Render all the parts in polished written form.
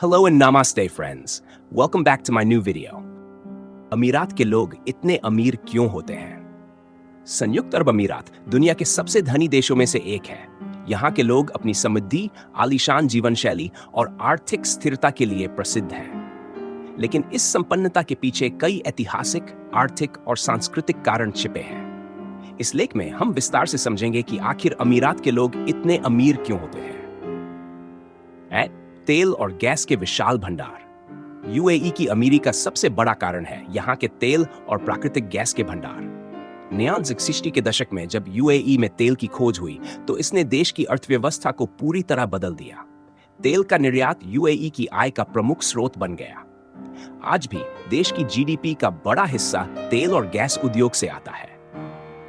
Hello and namaste friends. Welcome back to my new video. अमीरात के लोग इतने अमीर क्यों होते हैं? संयुक्त अरब अमीरात दुनिया के सबसे धनी देशों में से एक है। यहाँ के लोग अपनी समृद्धि, आलीशान जीवन शैली और आर्थिक स्थिरता के लिए प्रसिद्ध हैं। लेकिन इस संपन्नता के पीछे कई ऐतिहासिक, आर्थिक और सांस्कृतिक कारण छिपे हैं। इस लेख में हम विस्तार से समझेंगे कि आखिर अमीरात के लोग इतने अमीर क्यों होते हैं। तेल और गैस के विशाल भंडार। यूएई की अमीरी का सबसे बड़ा कारण है यहाँ के तेल और प्राकृतिक गैस के भंडार। 1960 के दशक में जब यूएई में तेल की खोज हुई तो इसने देश की अर्थव्यवस्था को पूरी तरह बदल दिया। तेल का निर्यात यूएई की आय का प्रमुख स्रोत बन गया। आज भी देश की जीडीपी का बड़ा हिस्सा तेल और गैस उद्योग से आता है।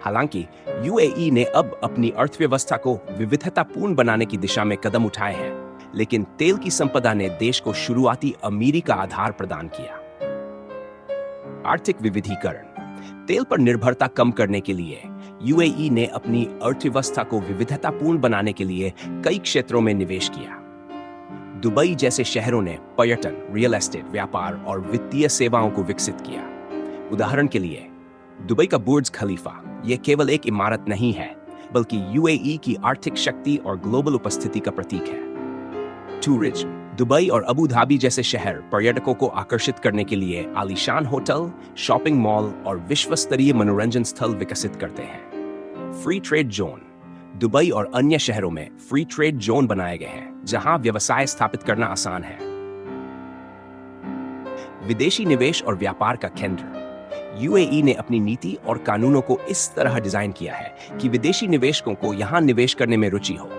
हालांकि यूएई ने अब अपनी अर्थव्यवस्था को विविधतापूर्ण बनाने की दिशा में कदम उठाए हैं, लेकिन तेल की संपदा ने देश को शुरुआती अमीरी का आधार प्रदान किया। आर्थिक विविधीकरण। तेल पर निर्भरता कम करने के लिए यूएई ने अपनी अर्थव्यवस्था को विविधतापूर्ण बनाने के लिए कई क्षेत्रों में निवेश किया। दुबई जैसे शहरों ने पर्यटन, रियल एस्टेट, व्यापार और वित्तीय सेवाओं को विकसित किया। उदाहरण के लिए दुबई का बुर्ज खलीफा यह केवल एक इमारत नहीं है, बल्कि यूएई की आर्थिक शक्ति और ग्लोबल उपस्थिति का प्रतीक है। टूरिज्म। दुबई और अबू धाबी जैसे शहर पर्यटकों को आकर्षित करने के लिए आलीशान होटल, शॉपिंग मॉल और विश्व स्तरीय मनोरंजन स्थल विकसित करते हैं। Free trade zone. दुबई और अन्य शहरों में फ्री ट्रेड जोन बनाए गए हैं, जहां व्यवसाय स्थापित करना आसान है। विदेशी निवेश और व्यापार का केंद्र। यूएई ने अपनी नीति और कानूनों को इस तरह डिजाइन किया है कि विदेशी निवेशकों को यहां निवेश करने में रुचि हो।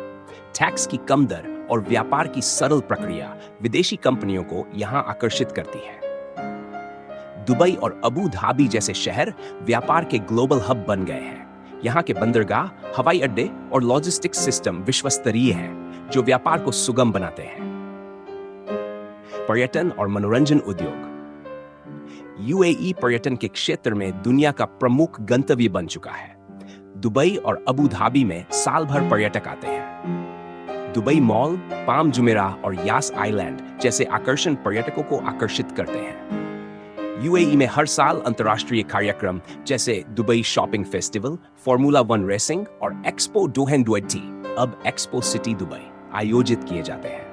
टैक्स की कम दर और व्यापार की सरल प्रक्रिया विदेशी कंपनियों को यहां आकर्षित करती है। दुबई और अबू धाबी जैसे शहर व्यापार के ग्लोबल हब बन गए हैं। यहां के बंदरगाह, हवाई अड्डे और लॉजिस्टिक्स सिस्टम विश्व स्तरीय हैं, जो व्यापार को सुगम बनाते हैं। पर्यटन और मनोरंजन उद्योग। यूएई पर्यटन के क्षेत्र में दुनिया का प्रमुख गंतव्य बन चुका है। दुबई और अबू धाबी में साल भर पर्यटक आते हैं। दुबई मॉल, पाम जुमेराह और यास आइलैंड जैसे आकर्षण पर्यटकों को आकर्षित करते हैं। यूएई में हर साल अंतर्राष्ट्रीय कार्यक्रम जैसे Dubai shopping festival, formula 1 racing और एक्सपो 2020, अब एक्सपो सिटी दुबई, आयोजित किए जाते हैं।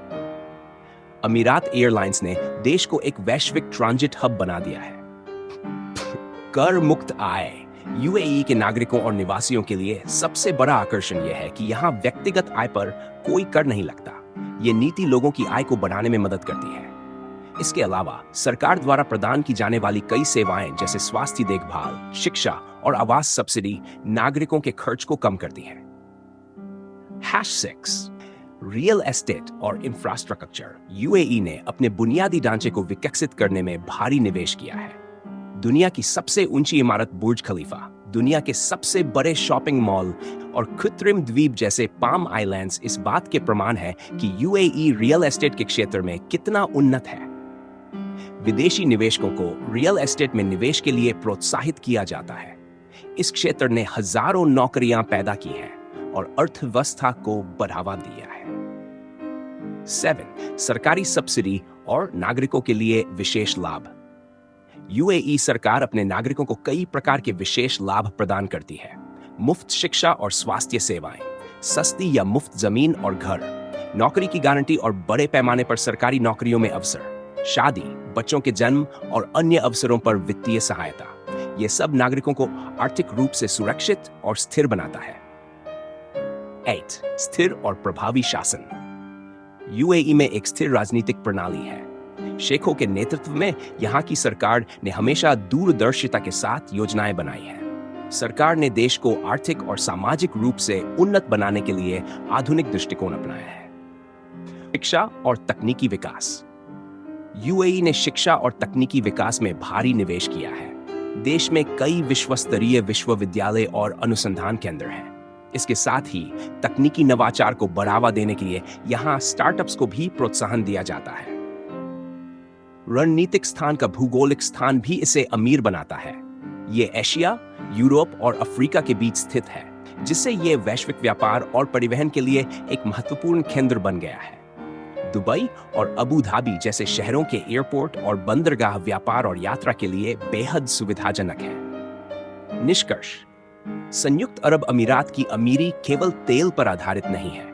अमीरात एयरलाइंस ने देश को एक वैश्विक ट्रांजिट हब बना दिया है। कर मुक्त आय। यूएई के नागरिकों और निवासियों के लिए सबसे बड़ा आकर्षण यह है कि यहाँ व्यक्तिगत आय पर कोई कर नहीं लगता। ये नीति लोगों की आय को बढ़ाने में मदद करती है। इसके अलावा सरकार द्वारा प्रदान की जाने वाली कई सेवाएं जैसे स्वास्थ्य देखभाल, शिक्षा और आवास सब्सिडी नागरिकों के खर्च को कम करती है। #6 रियल एस्टेट और इंफ्रास्ट्रक्चर। यूएई ने अपने बुनियादी ढांचे को विकसित करने में भारी निवेश किया है। दुनिया की सबसे ऊंची इमारत बुर्ज खलीफा, दुनिया के सबसे बड़े शॉपिंग मॉल और कृत्रिम द्वीप जैसे पाम आइलैंड्स इस बात के प्रमाण है कि यूएई रियल एस्टेट के क्षेत्र में कितना उन्नत है। विदेशी निवेशकों को रियल एस्टेट में निवेश के लिए प्रोत्साहित किया जाता है। इस क्षेत्र ने हजारों नौकरियां पैदा की हैं और अर्थव्यवस्था को बढ़ावा दिया है। 7 सरकारी सब्सिडी और नागरिकों के लिए विशेष लाभ। यूएई सरकार अपने नागरिकों को कई प्रकार के विशेष लाभ प्रदान करती है। मुफ्त शिक्षा और स्वास्थ्य सेवाएं, सस्ती या मुफ्त जमीन और घर, नौकरी की गारंटी और बड़े पैमाने पर सरकारी नौकरियों में अवसर, शादी, बच्चों के जन्म और अन्य अवसरों पर वित्तीय सहायता। ये सब नागरिकों को आर्थिक रूप से सुरक्षित और स्थिर बनाता है। 8 स्थिर और प्रभावी शासन। यूएई में एक स्थिर राजनीतिक प्रणाली है। शेखों के नेतृत्व में यहाँ की सरकार ने हमेशा दूरदर्शिता के साथ योजनाएं बनाई हैं। सरकार ने देश को आर्थिक और सामाजिक रूप से उन्नत बनाने के लिए आधुनिक दृष्टिकोण अपनाया है। शिक्षा और तकनीकी विकास। यूएई ने शिक्षा और तकनीकी विकास में भारी निवेश किया है। देश में कई विश्व स्तरीय विश्वविद्यालय और अनुसंधान केंद्र हैं। इसके साथ ही तकनीकी नवाचार को बढ़ावा देने के लिए यहाँ स्टार्टअप्स को भी प्रोत्साहन दिया जाता है। रणनीतिक स्थान का भूगोलिक स्थान भी इसे अमीर बनाता है। ये एशिया, यूरोप और अफ्रीका के बीच स्थित है, जिससे ये वैश्विक व्यापार और परिवहन के लिए एक महत्वपूर्ण केंद्र बन गया है। दुबई और अबू धाबी जैसे शहरों के एयरपोर्ट और बंदरगाह व्यापार और यात्रा के लिए बेहद सुविधाजनक है। निष्कर्ष, संयुक्त अरब अमीरात की अमीरी केवल तेल पर आधारित नहीं है।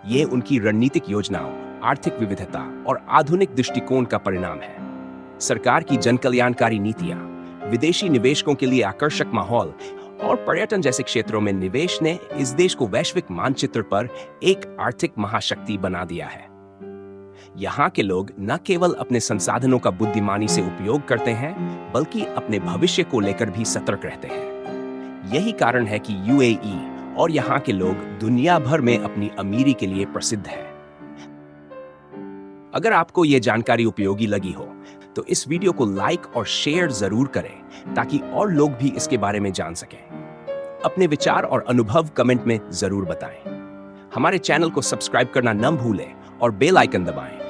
ये उनकी रणनीतिक योजनाओं, आर्थिक विविधता और आधुनिक दृष्टिकोण का परिणाम है। सरकार की जनकल्याणकारी नीतियां, विदेशी निवेशकों के लिए आकर्षक माहौल और पर्यटन जैसे क्षेत्रों में निवेश ने इस देश को वैश्विक मानचित्र पर एक आर्थिक महाशक्ति बना दिया है। यहाँ के लोग न केवल अपने संसाधनों का बुद्धिमानी से उपयोग करते हैं, बल्कि अपने भविष्य को लेकर भी सतर्क रहते हैं। यही कारण है कि यूएई और यहाँ के लोग दुनिया भर में अपनी अमीरी के लिए प्रसिद्ध है। अगर आपको यह जानकारी उपयोगी लगी हो तो इस वीडियो को लाइक और शेयर जरूर करें ताकि और लोग भी इसके बारे में जान सकें। अपने विचार और अनुभव कमेंट में जरूर बताएं। हमारे चैनल को सब्सक्राइब करना न भूलें और बेल आइकन दबाएं